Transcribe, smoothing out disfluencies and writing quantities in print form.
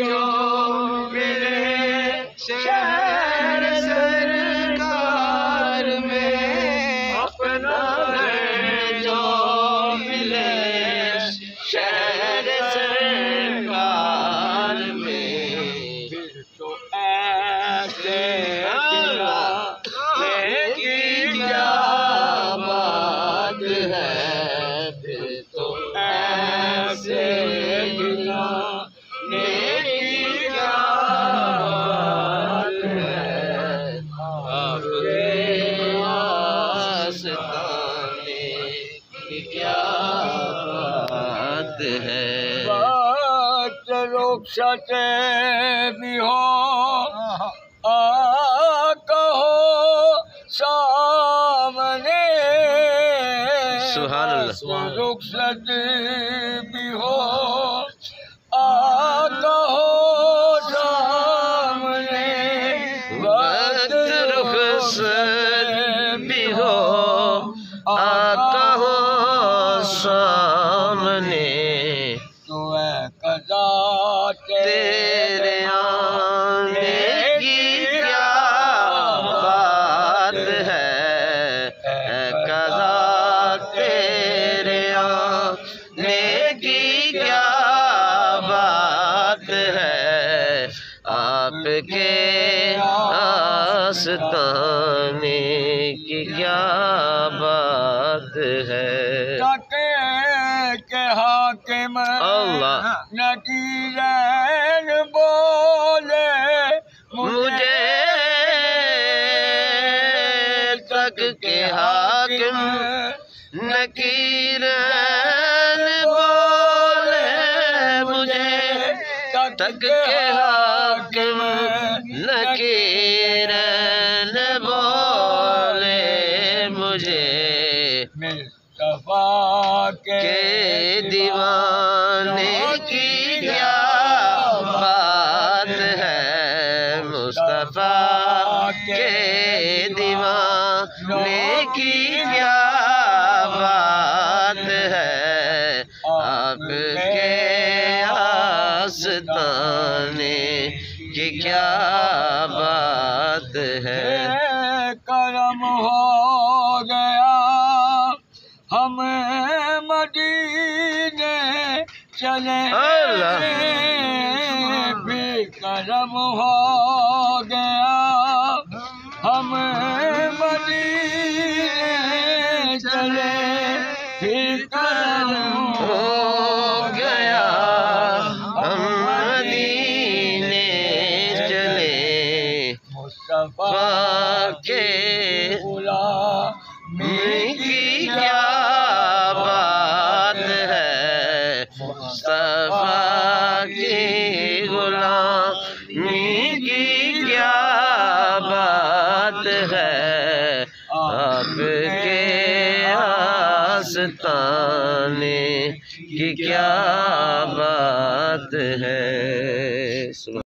जो मिले शहर सरकार में, अपना जो मिले शहर सरकार में, फिर तो ऐसे की क्या बात है, फिर तो ऐसे गिलाने की क्या बात है, आपके आस्ताने की क्या बात है। बात रुखसत भी हो कहो सामने, सुभान अल्लाह। रुखसत भी हो कहो सामने, वक्त रुखसत भी हो कहो सामने, तो है कज़ा तेरे आने की क्या बात है, कज़ा तेरे आने की क्या बात है, आपके आस्ताने की क्या बात है। के हाकिम अल्लाह नकीरैन बोले मुझे तक के हाकिम नकीरैन बोले, मुझे तक के हाकिम नकीरैन बोले, मुझे मुस्तफा के दीवाने की क्या बात है, मुस्तफा के दीवाने की क्या बात है, आपके आस्ताने की क्या बात है। करम हो गया हमें मदीने चले, भी करम हो गया हमें मदीने चले, भी करम हो गया हम मदीने चले, मुस्तफा के गुलामी की क्या बात है, मुस्तफा की गुलामी की क्या बात है, आपके आस्ताने की क्या बात है।